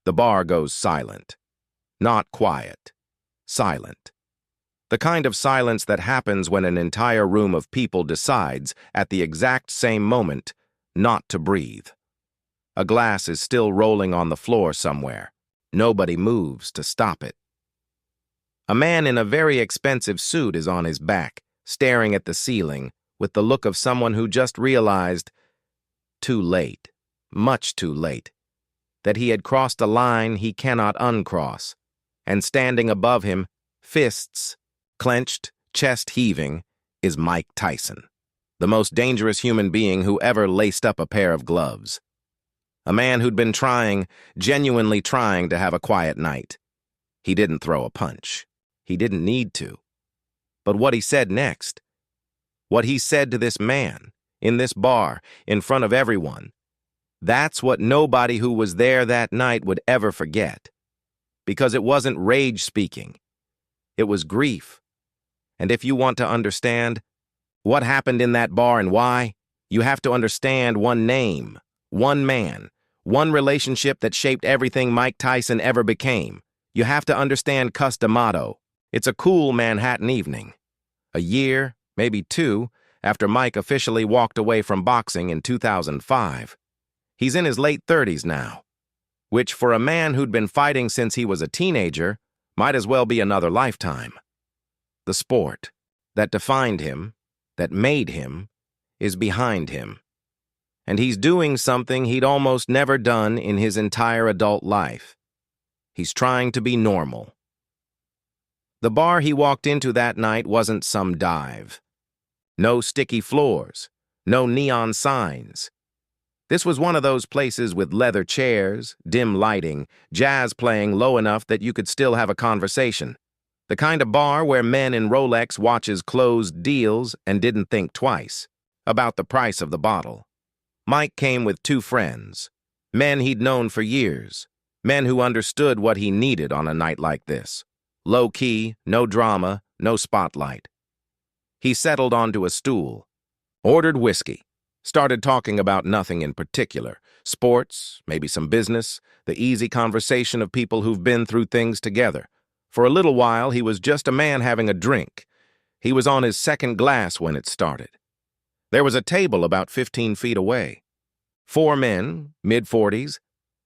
The bar goes silent. Not quiet. Silent. The kind of silence that happens when an entire room of people decides, at the exact same moment, not to breathe. A glass is still rolling on the floor somewhere. Nobody moves to stop it. A man in a very expensive suit is on his back, staring at the ceiling, with the look of someone who just realized, too late, much too late, that he had crossed a line he cannot uncross, and standing above him, fists clenched, chest heaving, is Mike Tyson, the most dangerous human being who ever laced up a pair of gloves. A man who'd been genuinely trying to have a quiet night. He didn't throw a punch. He didn't need to. But what he said next, what he said to this man, in this bar, in front of everyone, that's what nobody who was there that night would ever forget. Because it wasn't rage speaking. It was grief. And if you want to understand what happened in that bar and why, you have to understand one name, one man, one relationship that shaped everything Mike Tyson ever became. You have to understand Cus D'Amato. It's a cool Manhattan evening. A year, maybe two, after Mike officially walked away from boxing in 2005. He's in his late 30s now, which for a man who'd been fighting since he was a teenager might as well be another lifetime. The sport that defined him, that made him, is behind him. And he's doing something he'd almost never done in his entire adult life. He's trying to be normal. The bar he walked into that night wasn't some dive. No sticky floors, no neon signs. This was one of those places with leather chairs, dim lighting, jazz playing low enough that you could still have a conversation. The kind of bar where men in Rolex watches closed deals and didn't think twice about the price of the bottle. Mike came with two friends, men he'd known for years, men who understood what he needed on a night like this. Low-key, no drama, no spotlight. He settled onto a stool, ordered whiskey, started talking about nothing in particular, sports, maybe some business, the easy conversation of people who've been through things together. For a little while, he was just a man having a drink. He was on his second glass when it started. There was a table about 15 feet away. 4 men, mid-40s,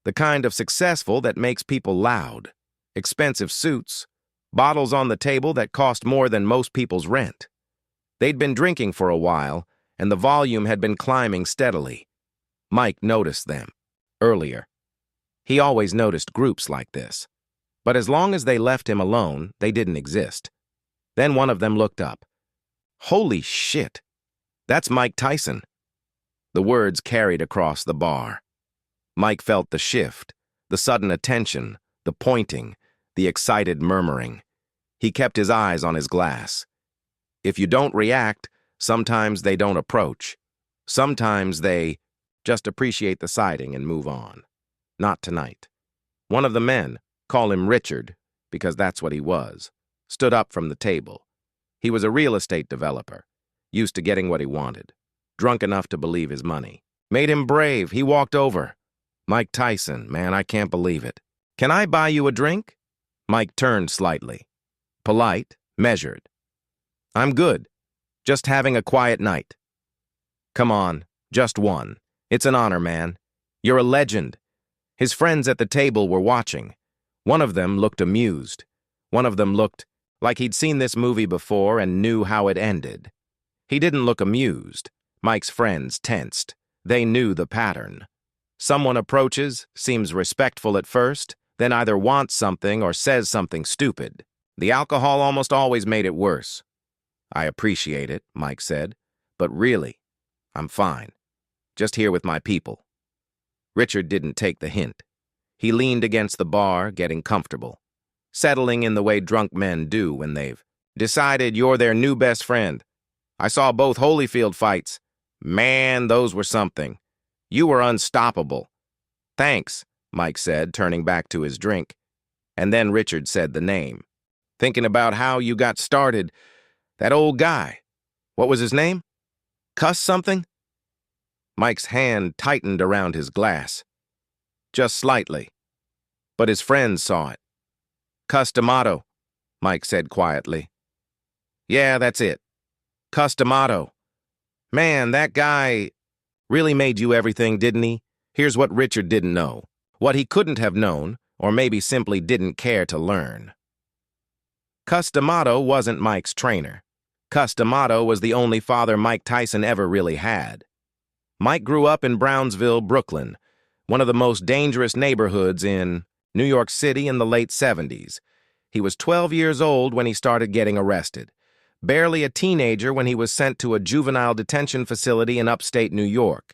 the kind of successful that makes people loud, expensive suits, bottles on the table that cost more than most people's rent. They'd been drinking for a while, and the volume had been climbing steadily. Mike noticed them, earlier. He always noticed groups like this. But as long as they left him alone, they didn't exist. Then one of them looked up. Holy shit! That's Mike Tyson. The words carried across the bar. Mike felt the shift, the sudden attention, the pointing, the excited murmuring. He kept his eyes on his glass. If you don't react, sometimes they don't approach. Sometimes they just appreciate the sighting and move on. Not tonight. One of the men, call him Richard, because that's what he was, stood up from the table. He was a real estate developer, used to getting what he wanted, drunk enough to believe his money. Made him brave. He walked over. Mike Tyson, man, I can't believe it. Can I buy you a drink? Mike turned slightly. Polite, measured. I'm good. Just having a quiet night. Come on, just one. It's an honor, man. You're a legend. His friends at the table were watching. One of them looked amused. One of them looked like he'd seen this movie before and knew how it ended. He didn't look amused. Mike's friends tensed. They knew the pattern. Someone approaches, seems respectful at first, then either wants something or says something stupid. The alcohol almost always made it worse. I appreciate it, Mike said, but really, I'm fine. Just here with my people. Richard didn't take the hint. He leaned against the bar, getting comfortable, settling in the way drunk men do when they've decided you're their new best friend. I saw both Holyfield fights. Man, those were something. You were unstoppable. Thanks, Mike said, turning back to his drink. And then Richard said the name. Thinking about how you got started, that old guy. What was his name? Cus something? Mike's hand tightened around his glass. Just slightly. but his friends saw it. Cus D'Amato, Mike said quietly. Yeah, that's it. Cus D'Amato. Man, that guy really made you everything, didn't he? Here's what Richard didn't know. What he couldn't have known, or maybe simply didn't care to learn. Cus D'Amato wasn't Mike's trainer. Cus D'Amato was the only father Mike Tyson ever really had. Mike grew up in Brownsville, Brooklyn, one of the most dangerous neighborhoods in New York City in the late 70s. He was 12 years old when he started getting arrested. Barely a teenager when he was sent to a juvenile detention facility in upstate New York.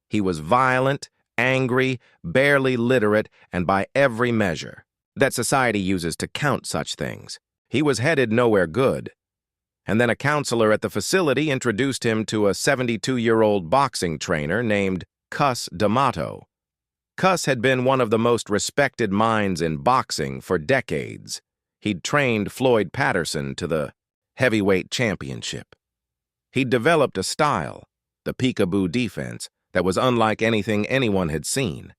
He was violent, angry, barely literate, and by every measure that society uses to count such things, he was headed nowhere good. And then a counselor at the facility introduced him to a 72-year-old boxing trainer named Cus D'Amato. Cus had been one of the most respected minds in boxing for decades. He'd trained Floyd Patterson to the heavyweight championship. He'd developed a style, the peekaboo defense, that was unlike anything anyone had seen.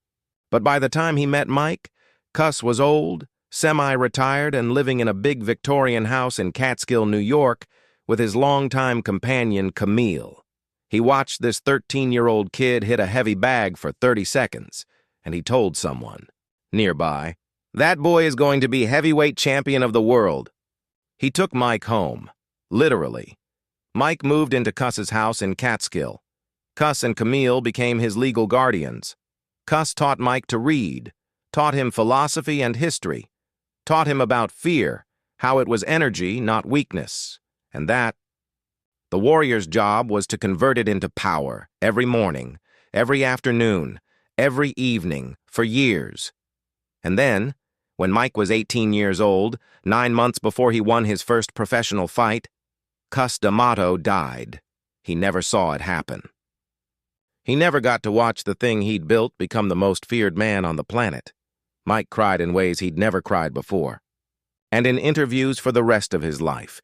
But by the time he met Mike, Cus was old, semi-retired, and living in a big Victorian house in Catskill, New York, with his longtime companion, Camille. He watched this 13-year-old kid hit a heavy bag for 30 seconds, and he told someone nearby, "That boy is going to be heavyweight champion of the world." He took Mike home, literally. Mike moved into Cus's house in Catskill. Cus and Camille became his legal guardians. Cus taught Mike to read, taught him philosophy and history, taught him about fear, how it was energy, not weakness, and that the warrior's job was to convert it into power every morning, every afternoon, every evening, for years. And then, when Mike was 18 years old, 9 months before he won his first professional fight, Cus D'Amato died. He never saw it happen. He never got to watch the thing he'd built become the most feared man on the planet. Mike cried in ways he'd never cried before. And in interviews for the rest of his life,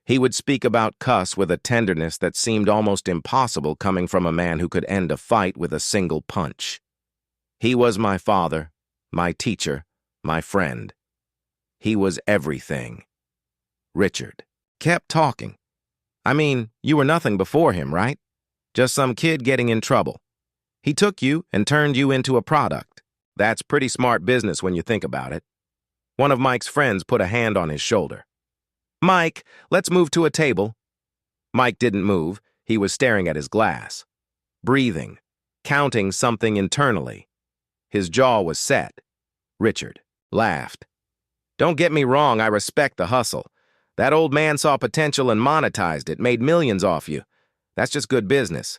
he would speak about Cus with a tenderness that seemed almost impossible coming from a man who could end a fight with a single punch. He was my father, my teacher, my friend. He was everything. Richard kept talking. I mean, you were nothing before him, right? Just some kid getting in trouble. He took you and turned you into a product. That's pretty smart business when you think about it. One of Mike's friends put a hand on his shoulder. "Mike, let's move to a table." Mike didn't move. He was staring at his glass, breathing, counting something internally. His jaw was set. Richard laughed. "Don't get me wrong, I respect the hustle. That old man saw potential and monetized it, made millions off you. That's just good business."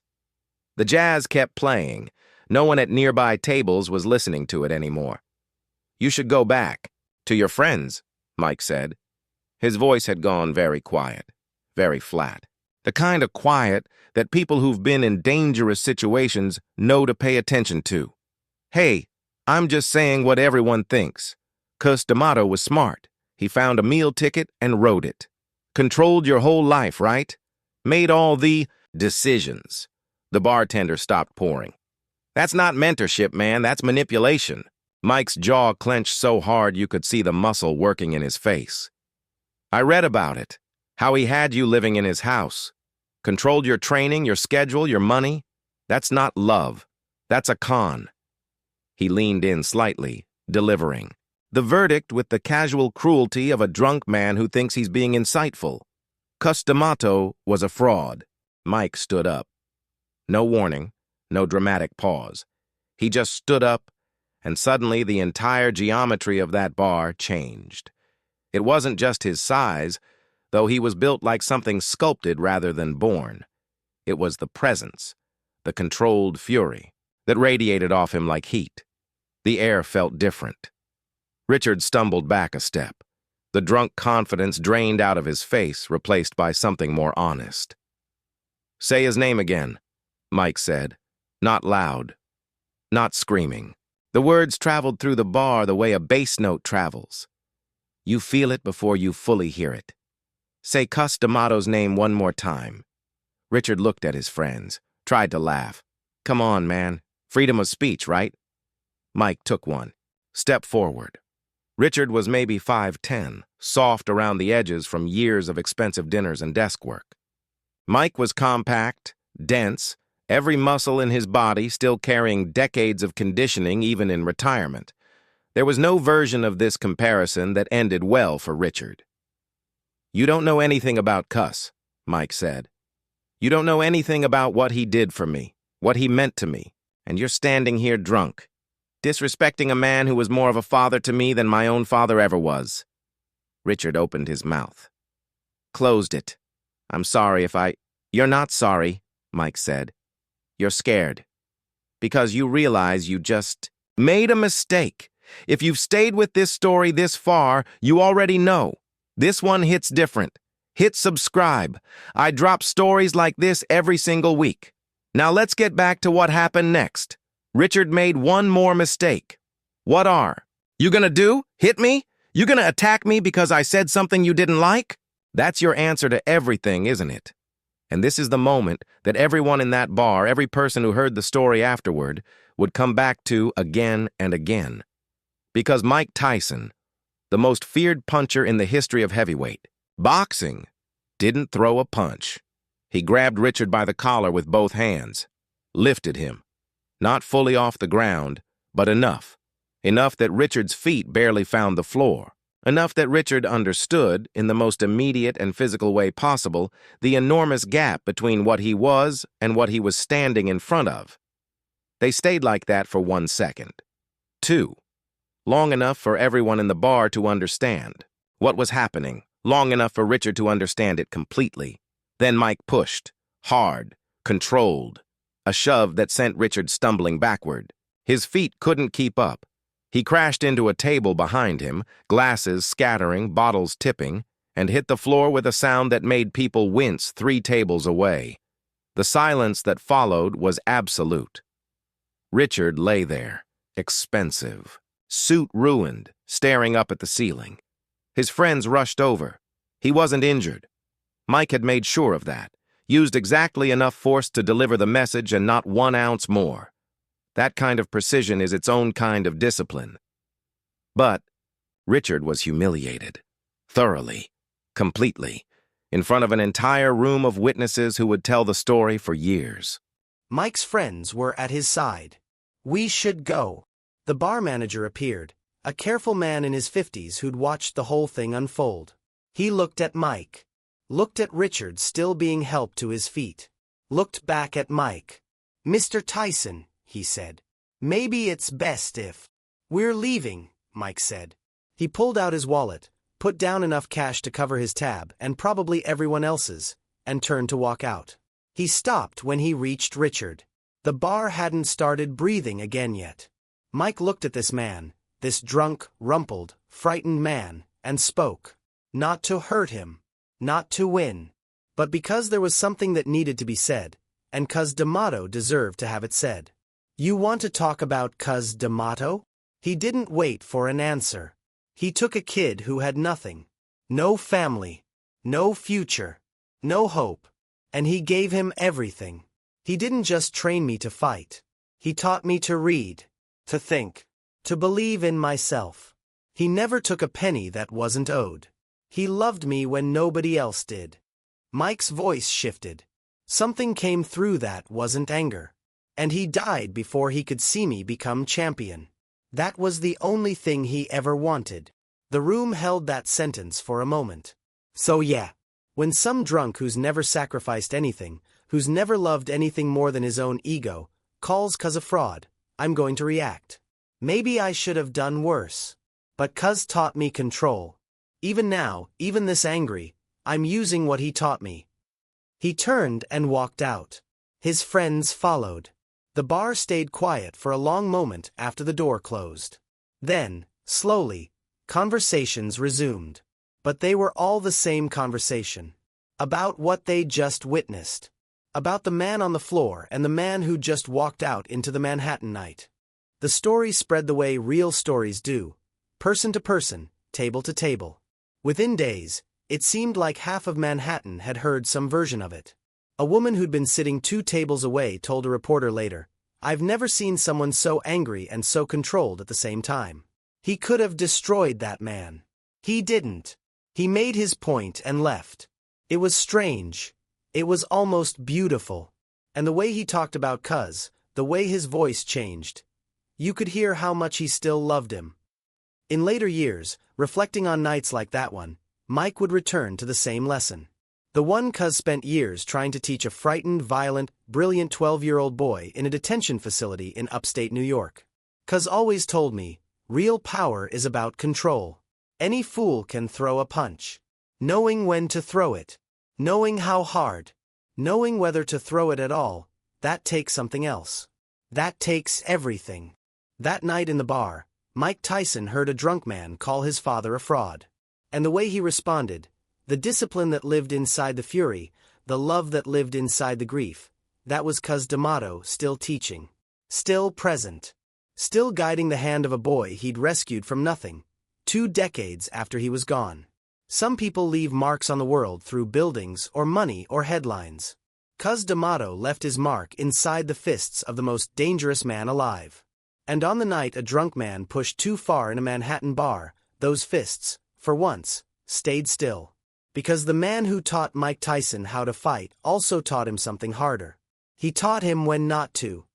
The jazz kept playing. No one at nearby tables was listening to it anymore. "You should go back to your friends," Mike said. His voice had gone very quiet, very flat. The kind of quiet that people who've been in dangerous situations know to pay attention to. "Hey, I'm just saying what everyone thinks. Cus D'Amato was smart. He found a meal ticket and wrote it. Controlled your whole life, right? Made all the decisions." The bartender stopped pouring. "That's not mentorship, man. That's manipulation." Mike's jaw clenched so hard you could see the muscle working in his face. "I read about it. How he had you living in his house. Controlled your training, your schedule, your money. That's not love. That's a con." He leaned in slightly, delivering the verdict with the casual cruelty of a drunk man who thinks he's being insightful. Cus D'Amato was a fraud. Mike stood up. No warning, no dramatic pause. He just stood up, and suddenly the entire geometry of that bar changed. It wasn't just his size, though he was built like something sculpted rather than born. It was the presence, the controlled fury, that radiated off him like heat. The air felt different. Richard stumbled back a step. The drunk confidence drained out of his face, replaced by something more honest. "Say his name again," Mike said. Not loud, not screaming. The words traveled through the bar the way a bass note travels. You feel it before you fully hear it. "Say Cus D'Amato's name one more time." Richard looked at his friends, tried to laugh. "Come on, man. Freedom of speech, right?" Mike took one. Step forward. Richard was maybe 5'10", soft around the edges from years of expensive dinners and desk work. Mike was compact, dense, every muscle in his body still carrying decades of conditioning even in retirement. There was no version of this comparison that ended well for Richard. "You don't know anything about Cus," Mike said. "You don't know anything about what he did for me, what he meant to me, and you're standing here drunk, disrespecting a man who was more of a father to me than my own father ever was." Richard opened his mouth. Closed it. "I'm sorry if I—" "You're not sorry," Mike said. "You're scared. Because you realize you just made a mistake. If you've stayed with this story this far, you already know. This one hits different. Hit subscribe. I drop stories like this every single week. Now let's get back to what happened next. Richard made one more mistake. What are? You gonna do? Hit me? You gonna attack me because I said something you didn't like? That's your answer to everything, isn't it? And this is the moment that everyone in that bar, every person who heard the story afterward, would come back to again and again. Because Mike Tyson, the most feared puncher in the history of heavyweight, boxing, didn't throw a punch. He grabbed Richard by the collar with both hands, lifted him. Not fully off the ground, but enough. Enough that Richard's feet barely found the floor. Enough that Richard understood, in the most immediate and physical way possible, the enormous gap between what he was and what he was standing in front of. They stayed like that for 1 second. 2. Long enough for everyone in the bar to understand what was happening, long enough for Richard to understand it completely. Then Mike pushed, hard, controlled, a shove that sent Richard stumbling backward. His feet couldn't keep up. He crashed into a table behind him, glasses scattering, bottles tipping, and hit the floor with a sound that made people wince 3 tables away. The silence that followed was absolute. Richard lay there, expensive, suit ruined, staring up at the ceiling. His friends rushed over. He wasn't injured. Mike had made sure of that, used exactly enough force to deliver the message and not 1 ounce more. That kind of precision is its own kind of discipline. But Richard was humiliated, thoroughly, completely, in front of an entire room of witnesses who would tell the story for years. Mike's friends were at his side. "We should go." The bar manager appeared, a careful man in his 50s who'd watched the whole thing unfold. He looked at Mike, looked at Richard still being helped to his feet, looked back at Mike. "Mr. Tyson," he said, "maybe it's best if—" "We're leaving," Mike said. He pulled out his wallet, put down enough cash to cover his tab and probably everyone else's, and turned to walk out. He stopped when he reached Richard. The bar hadn't started breathing again yet. Mike looked at this man, this drunk, rumpled, frightened man, and spoke. Not to hurt him, not to win, but because there was something that needed to be said, and Cus D'Amato deserved to have it said. "You want to talk about Cus D'Amato?" He didn't wait for an answer. He took a kid who had nothing, no family, no future, no hope, and he gave him everything. He didn't just train me to fight. He taught me to read, to think, to believe in myself. He never took a penny that wasn't owed. He loved me when nobody else did. Mike's voice shifted. Something came through that wasn't anger. And he died before he could see me become champion. That was the only thing he ever wanted. The room held that sentence for a moment. So yeah, when some drunk who's never sacrificed anything, who's never loved anything more than his own ego, calls Cus a fraud, I'm going to react. Maybe I should have done worse. But Cus taught me control. Even now, even this angry, I'm using what he taught me. He turned and walked out. His friends followed. The bar stayed quiet for a long moment after the door closed. Then, slowly, conversations resumed. But they were all the same conversation. About what they just witnessed. About the man on the floor and the man who just walked out into the Manhattan night. The story spread the way real stories do, person to person, table to table. Within days, it seemed like half of Manhattan had heard some version of it. A woman who'd been sitting 2 tables away told a reporter later, "I've never seen someone so angry and so controlled at the same time." He could have destroyed that man. He didn't. He made his point and left. It was strange. It was almost beautiful. And the way he talked about Cus, the way his voice changed. You could hear how much he still loved him. In later years, reflecting on nights like that one, Mike would return to the same lesson. The one Cus spent years trying to teach a frightened, violent, brilliant 12-year-old boy in a detention facility in upstate New York. Cus always told me, real power is about control. Any fool can throw a punch. Knowing when to throw it. Knowing how hard. Knowing whether to throw it at all, that takes something else. That takes everything. That night in the bar, Mike Tyson heard a drunk man call his father a fraud. And the way he responded, the discipline that lived inside the fury, the love that lived inside the grief, that was Cus D'Amato still teaching. Still present. Still guiding the hand of a boy he'd rescued from nothing, 2 decades after he was gone. Some people leave marks on the world through buildings or money or headlines. Cus D'Amato left his mark inside the fists of the most dangerous man alive. And on the night a drunk man pushed too far in a Manhattan bar, those fists, for once, stayed still. Because the man who taught Mike Tyson how to fight also taught him something harder. He taught him when not to.